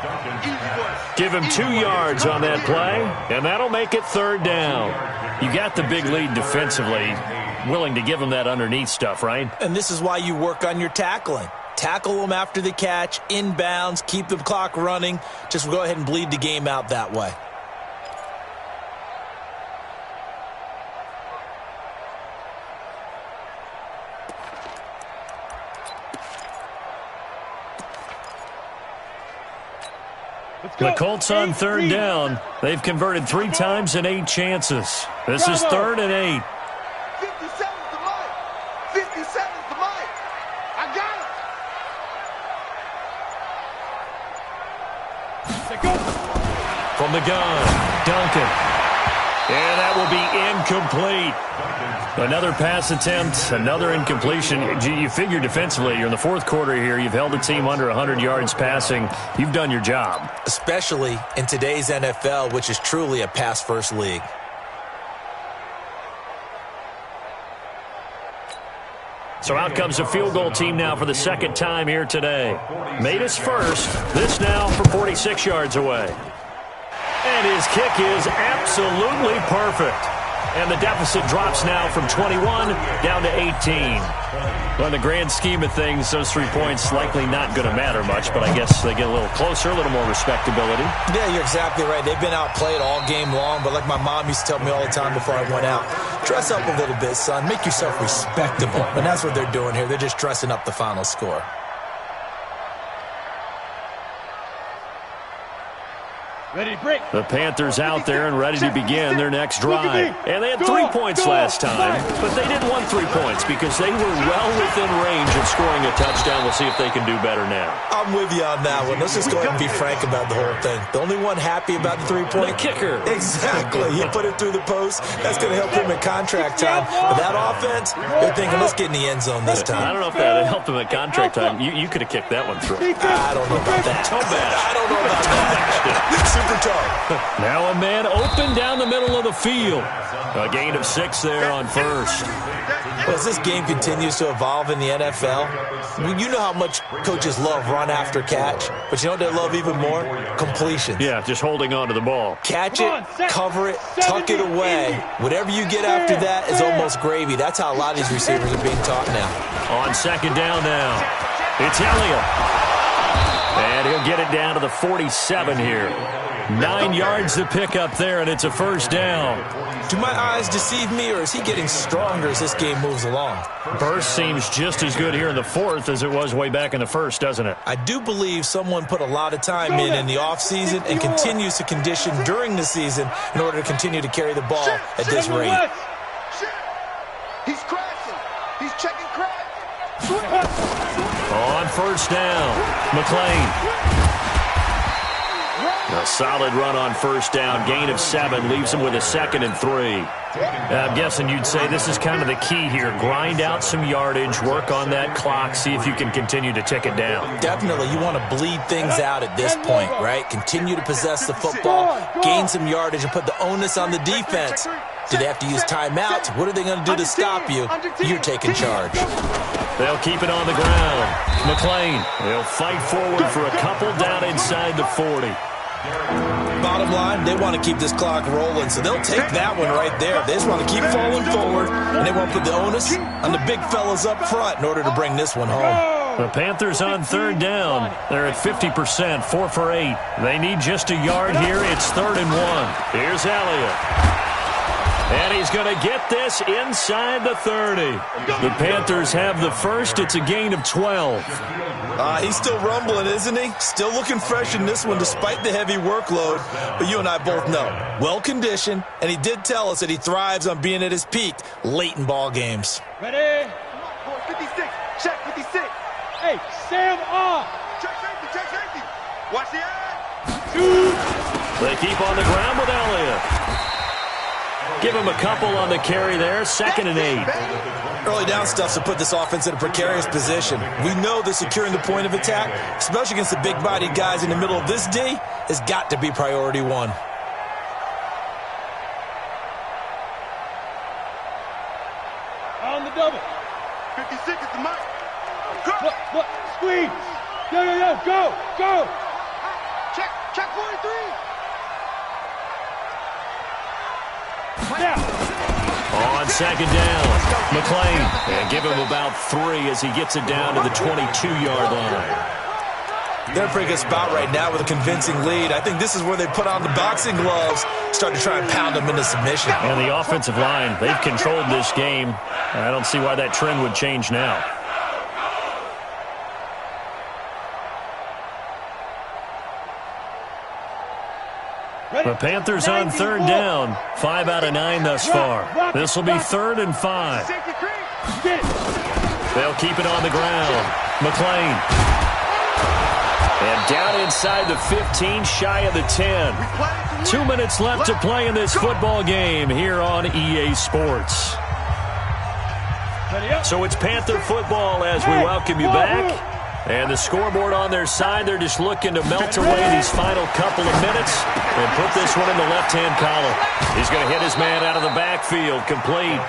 Give him 2 yards on that play, and that'll make it 3rd down. You got the big lead defensively. Willing to give him that underneath stuff, right? And this is why you work on your tackling. Tackle them after the catch, inbounds, keep the clock running. Just go ahead and bleed the game out that way. The Colts on 3rd down. They've converted 3 times in 8 chances. This is 3rd and 8. 57's the mic. 57's the mic. I got it. From the gun, Duncan. And that will be incomplete. Another pass attempt, another incompletion. You figure defensively, you're in the 4th quarter here. You've held the team under 100 yards passing. You've done your job. Especially in today's NFL, which is truly a pass-first league. So out comes a field goal team now for the 2nd time here today. Made his first. This now from 46 yards away. And his kick is absolutely perfect. And the deficit drops now from 21 down to 18. Well, in the grand scheme of things, those 3 points likely not going to matter much, but I guess they get a little closer, a little more respectability. Yeah, you're exactly right. They've been outplayed all game long, but like my mom used to tell me all the time before I went out, dress up a little bit, son. Make yourself respectable. And that's what they're doing here. They're just dressing up the final score. Ready to break. The Panthers out there and ready to begin their next drive. And they had 3 points last time, but they didn't want 3 points because they were well within range of scoring a touchdown. We'll see if they can do better now. I'm with you on that one. Let's just go ahead and be frank about the whole thing. The only one happy about the 3-point? The kicker. Exactly. He put it through the post. That's going to help him in contract time. But that offense, they're thinking, let's get in the end zone this time. I don't know if that helped him at contract time. You could have kicked that one through. I don't know about that. I don't know about that. Super tough. Now a man open down the middle of the field. A gain of 6 there on first. Well, as this game continues to evolve in the NFL, you know how much coaches love run after catch, but you know what they love even more? Completions. Yeah, just holding on to the ball. Catch it, cover it, tuck it away. Whatever you get after that is almost gravy. That's how a lot of these receivers are being taught now. On 2nd down now, it's Elliott. And he'll get it down to the 47 here. 9 yards to pick up there, and it's a 1st down. Do my eyes deceive me, or is he getting stronger as this game moves along? Burst seems just as good here in the 4th as it was way back in the 1st, doesn't it? I do believe someone put a lot of time in the offseason and continues to condition during the season in order to continue to carry the ball at this rate. He's crashing. He's checking crash. On 1st down, McLean. A solid run on 1st down. Gain of 7 leaves him with a 2nd and 3. I'm guessing you'd say this is kind of the key here. Grind out some yardage, work on that clock, see if you can continue to tick it down. Definitely. You want to bleed things out at this point, right? Continue to possess the football, gain some yardage, and put the onus on the defense. Do they have to use timeouts? What are they going to do to stop you? You're taking charge. They'll keep it on the ground. McLean, they'll fight forward for a couple down inside the 40. Bottom line, they want to keep this clock rolling, so they'll take that one right there. They just want to keep falling forward, and they want to put the onus on the big fellas up front in order to bring this one home. The Panthers on 3rd down. They're at 50%, 4 for 8. They need just a yard here. It's 3rd and 1. Here's Elliott. And he's going to get this inside the 30. The Panthers have the first. It's a gain of 12. He's still rumbling, isn't he? Still looking fresh in this one despite the heavy workload. But you and I both know, well-conditioned, and he did tell us that he thrives on being at his peak late in ball games. Ready? 56. Check 56. Hey, Sam off. Check safety. Check safety. Watch the eye. 2. They keep on the ground with Elliott. Give him a couple on the carry there. 2nd and 8. Early down stuff to put this offense in a precarious position. We know that securing the point of attack, especially against the big-bodied guys in the middle of this D, has got to be priority 1. On the double. 56 is the mic. Look, squeeze. Yo, go! Check 43! Now! On second down, McClain. And give him about 3 as he gets it down to the 22-yard line. They're in a pretty good spot right now with a convincing lead. I think this is where they put on the boxing gloves, start to try and pound them into submission. And the offensive line, they've controlled this game. I don't see why that trend would change now. The Panthers on third down. 5 out of 9 thus far. This will be 3rd and 5. They'll keep it on the ground. McClain. And down inside the 15, shy of the 10. 2 minutes left to play in this football game here on EA Sports. So it's Panther football as we welcome you back. And the scoreboard on their side, they're just looking to melt away these final couple of minutes and put this one in the left-hand column. He's going to hit his man out of the backfield, complete.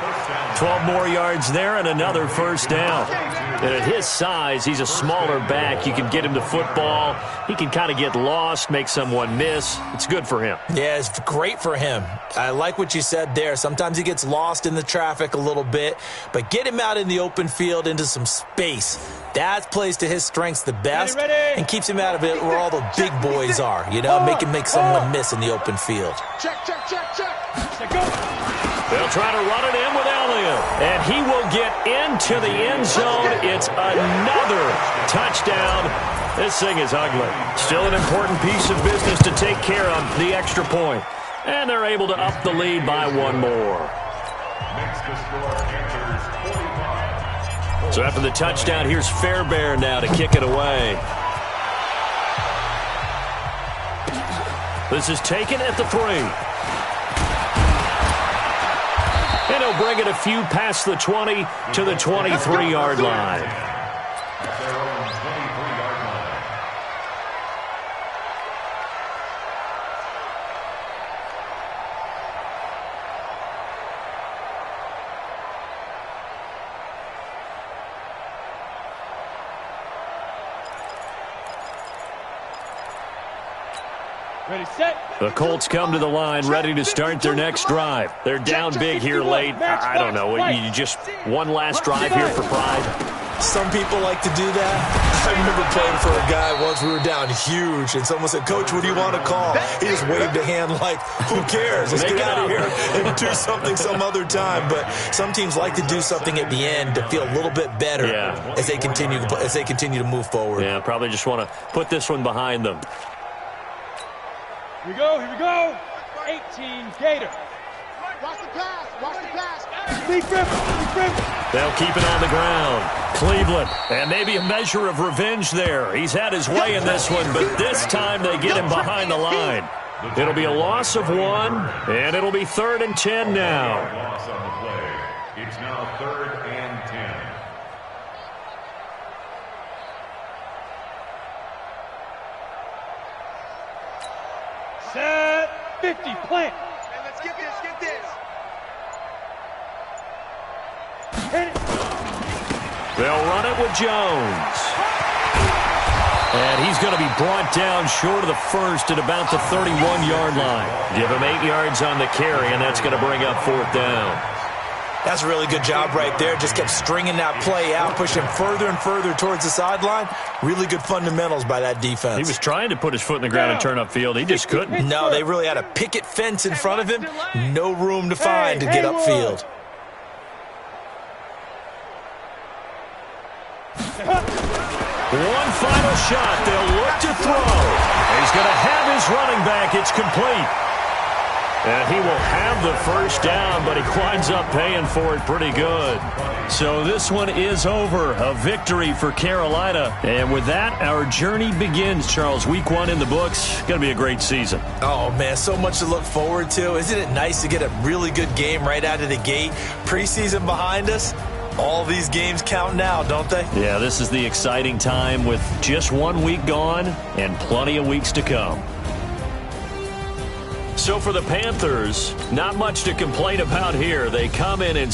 12 more yards there and another first down. And at his size, he's a smaller back. You can get him to football. He can kind of get lost, make someone miss. It's good for him. Yeah, it's great for him. I like what you said there. Sometimes he gets lost in the traffic a little bit, but get him out in the open field into some space. That plays to his strengths the best and keeps him out of it where all the big boys are, you know, make someone miss in the open field. Check. They'll try to run it in with Elliott, and he will get into the end zone. It's another touchdown. This thing is ugly. Still an important piece of business to take care of, the extra point. And they're able to up the lead by 1 more. Makes the score Panthers 45. So after the touchdown, here's Fairbairn now to kick it away. This is taken at the 3. And he'll bring it a few past the 20 to the 23-yard line. Their own 23-yard line. Ready, set. The Colts come to the line, ready to start their next drive. They're down big here late. I don't know. You just one last drive here for pride? Some people like to do that. I remember playing for a guy once. We were down huge, and someone said, "Coach, what do you want to call?" He just waved a hand like, "Who cares? Let's get out of here and do something some other time." But some teams like to do something at the end to feel a little bit better as they continue to move forward. Yeah, probably just want to put this one behind them. Here we go. 18 Gator. Watch the pass. Big rip. They'll keep it on the ground. Cleveland, and maybe a measure of revenge there. He's had his way in this one, but this time they get him behind the line. It'll be a loss of 1, and it'll be 3rd and 10 now. Loss on the play. It's now 3rd and 10. Set. 50, plant. Hey, let's get this. Hit it. They'll run it with Jones. And he's going to be brought down short of the first at about the 31-yard line. Give him 8 yards on the carry, and that's going to bring up 4th down. That's a really good job right there. Just kept stringing that play out, pushing further and further towards the sideline. Really good fundamentals by that defense. He was trying to put his foot in the ground and turn upfield. He just couldn't. No, they really had a picket fence in front of him. No room to find to get upfield. One final shot. They'll look to throw. He's going to have his running back. It's complete. And he will have the first down, but he winds up paying for it pretty good. So this one is over. A victory for Carolina. And with that, our journey begins, Charles. Week 1 in the books. Going to be a great season. Oh, man, so much to look forward to. Isn't it nice to get a really good game right out of the gate? Preseason behind us. All these games count now, don't they? Yeah, this is the exciting time with just 1 week gone and plenty of weeks to come. So for the Panthers, not much to complain about here. They come in and